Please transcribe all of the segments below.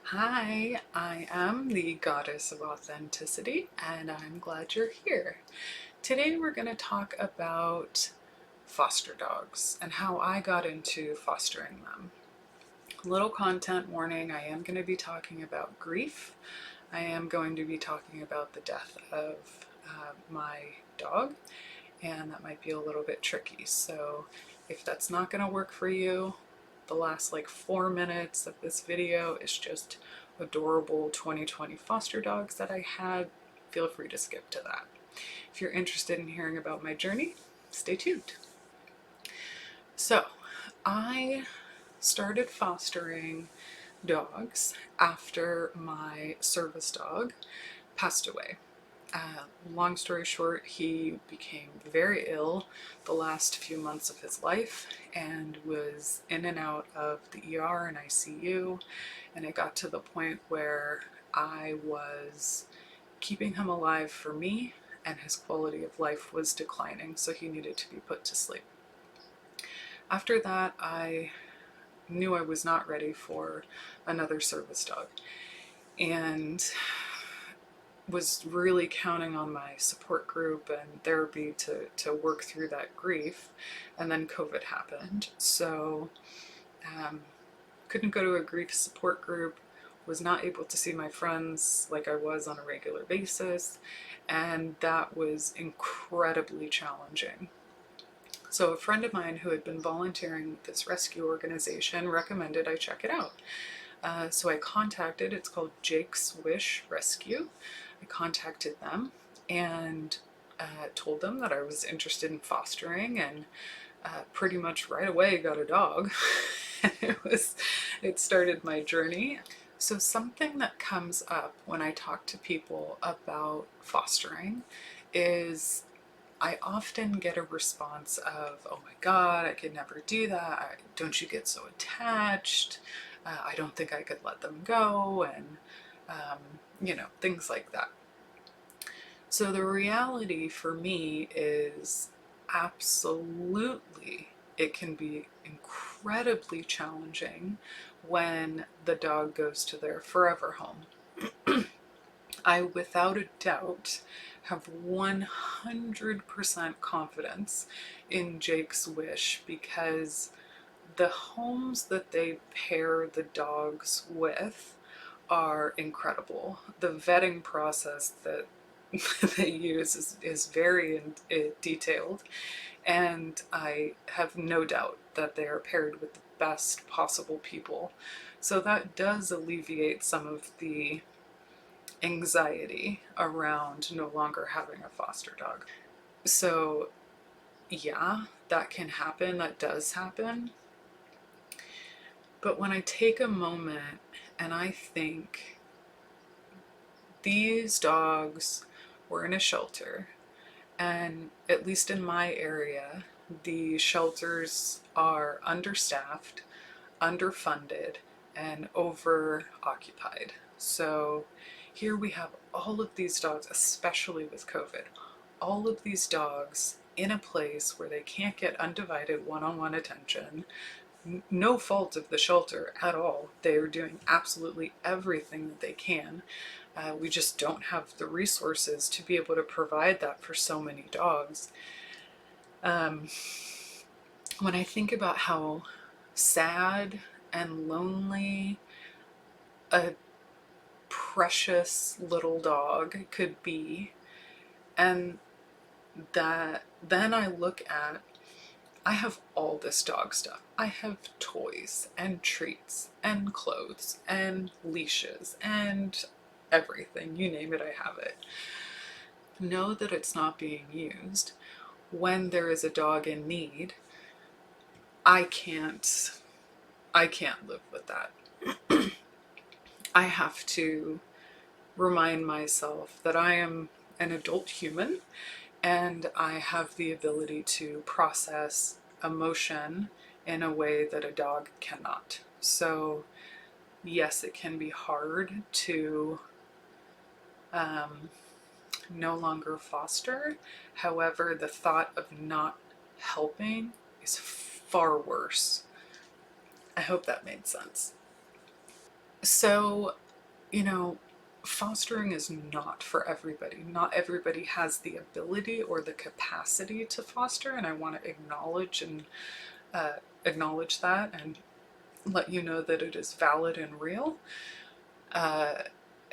Hi, I am the Goddess of Authenticity, and I'm glad you're here. Today we're going to talk about foster dogs and how I got into fostering them. Little content warning, I am going to be talking about grief. I am going to be talking about the death of my dog, and that might be a little bit tricky. So if that's not going to work for you, the last like 4 minutes of this video is just adorable 2020 foster dogs that I had. Feel free to skip to that. If you're interested in hearing about my journey, stay tuned. So I started fostering dogs after my service dog passed away. Long story short, he became very ill the last few months of his life and was in and out of the ER and ICU. And it got to the point where I was keeping him alive for me, and his quality of life was declining, so he needed to be put to sleep. After that, I knew I was not ready for another service dog, and was really counting on my support group and therapy to work through that grief. And then COVID happened. So couldn't go to a grief support group, was not able to see my friends like I was on a regular basis. And that was incredibly challenging. So a friend of mine who had been volunteering with this rescue organization recommended I check it out. So I contacted, it's called Jake's Wish Rescue. I contacted them and told them that I was interested in fostering, and pretty much right away got a dog. It started my journey. So something that comes up when I talk to people about fostering is I often get a response of, oh my God, I could never do that. Don't you get so attached? I don't think I could let them go, and things like that. So the reality for me is absolutely it can be incredibly challenging when the dog goes to their forever home. I, without a doubt, have 100% confidence in Jake's Wish because the homes that they pair the dogs with are incredible. The vetting process that they use is very detailed, and I have no doubt that they are paired with the best possible people. So that does alleviate some of the anxiety around no longer having a foster dog. So yeah, that can happen, that does happen. But when I take a moment and I think these dogs were in a shelter, and at least in my area, the shelters are understaffed, underfunded, and over occupied. So here we have all of these dogs, especially with COVID, all of these dogs in a place where they can't get undivided one-on-one attention. No fault of the shelter at all. They are doing absolutely everything that they can. We just don't have the resources to be able to provide that for so many dogs. When I think about how sad and lonely a precious little dog could be, and that then I look at, I have all this dog stuff. I have toys and treats and clothes and leashes and everything. You name it, I have it. Know that it's not being used. When there is a dog in need, I can't live with that. I have to remind myself that I am an adult human and I have the ability to process emotion in a way that a dog cannot. So yes, it can be hard to no longer foster. However, the thought of not helping is far worse. I hope that made sense. So, you know, fostering is not for everybody. Not everybody has the ability or the capacity to foster, and I want to uh, acknowledge that and let you know that it is valid and real. Uh,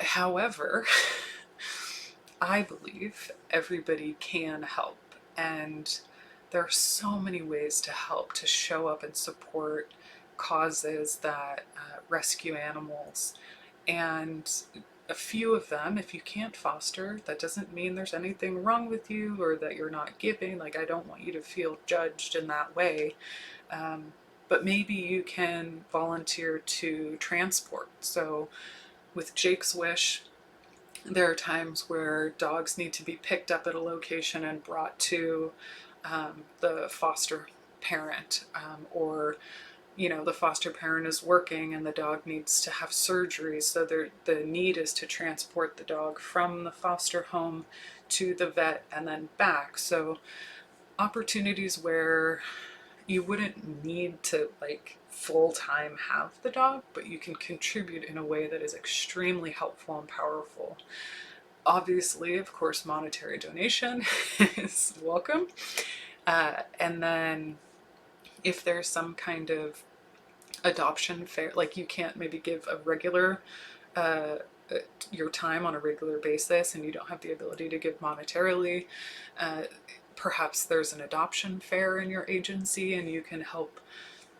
However, I believe everybody can help, and there are so many ways to help, to show up and support causes that rescue animals. And a few of them, if you can't foster, that doesn't mean there's anything wrong with you or that you're not giving. Like, I don't want you to feel judged in that way. Um, but maybe you can volunteer to transport. So, with Jake's Wish, there are times where dogs need to be picked up at a location and brought to the foster parent, or the foster parent is working and the dog needs to have surgery, so the need is to transport the dog from the foster home to the vet and then back. So opportunities where you wouldn't need to like full time have the dog, but you can contribute in a way that is extremely helpful and powerful. Obviously, of course, monetary donation is welcome. And then if there's some kind of adoption fair, like you can't maybe give a regular uh, your time on a regular basis and you don't have the ability to give monetarily, uh, perhaps there's an adoption fair in your agency and you can help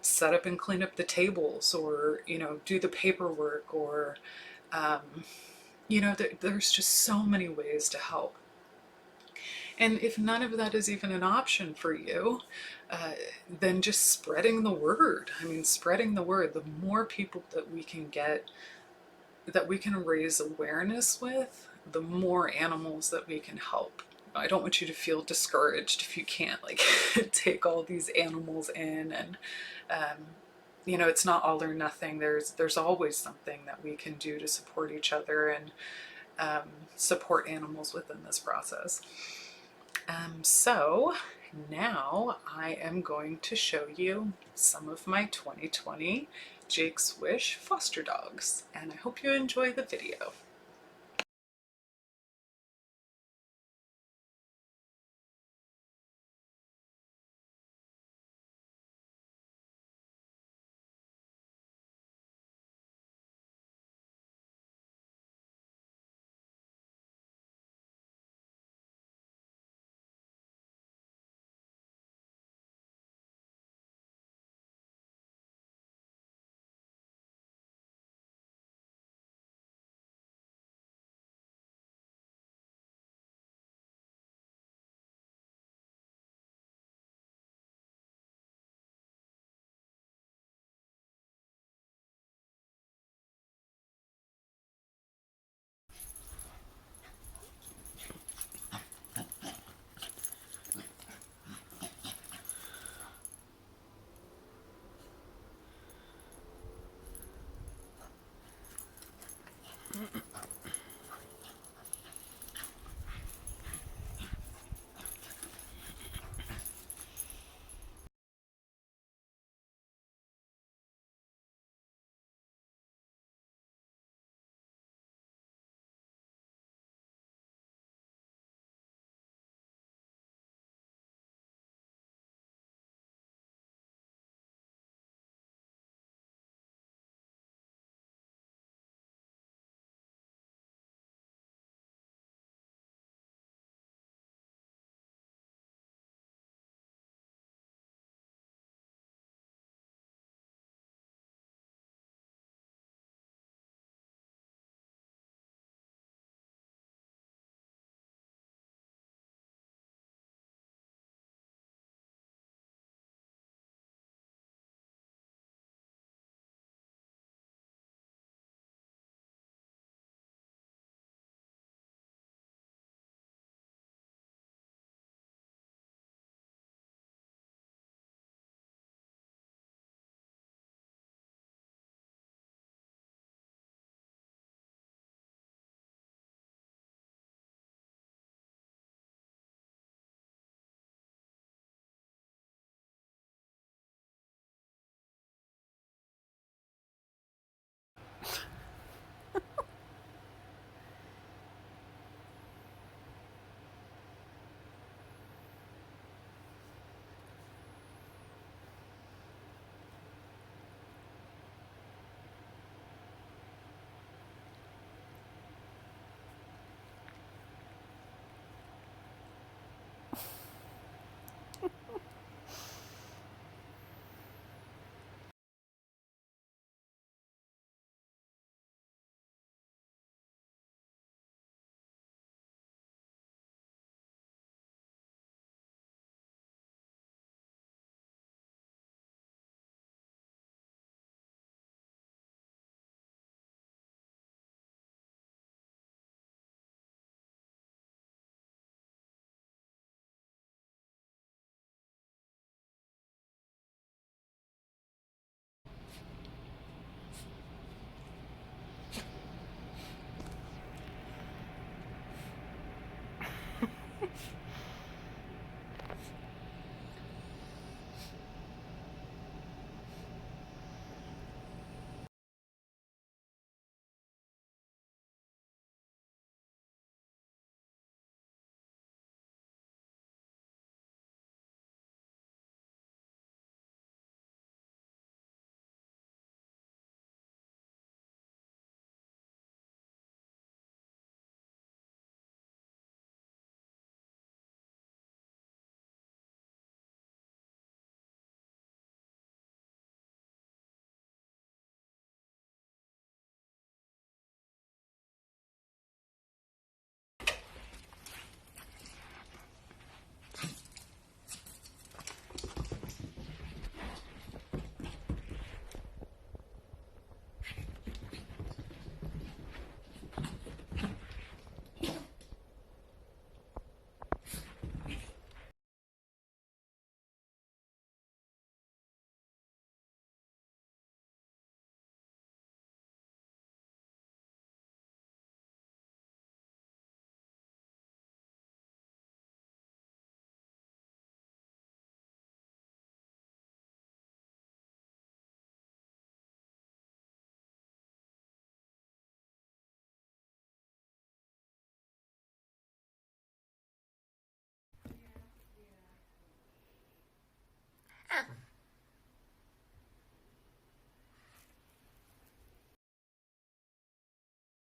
set up and clean up the tables, or do the paperwork, or um, there's just so many ways to help. And if none of that is even an option for you, uh, then just spreading the word. I mean, spreading the word. The more people that we can get, that we can raise awareness with, the more animals that we can help. I don't want you to feel discouraged if you can't like take all these animals in, and it's not all or nothing. There's always something that we can do to support each other and support animals within this process. So now I am going to show you some of my 2020 Jake's Wish foster dogs, and I hope you enjoy the video.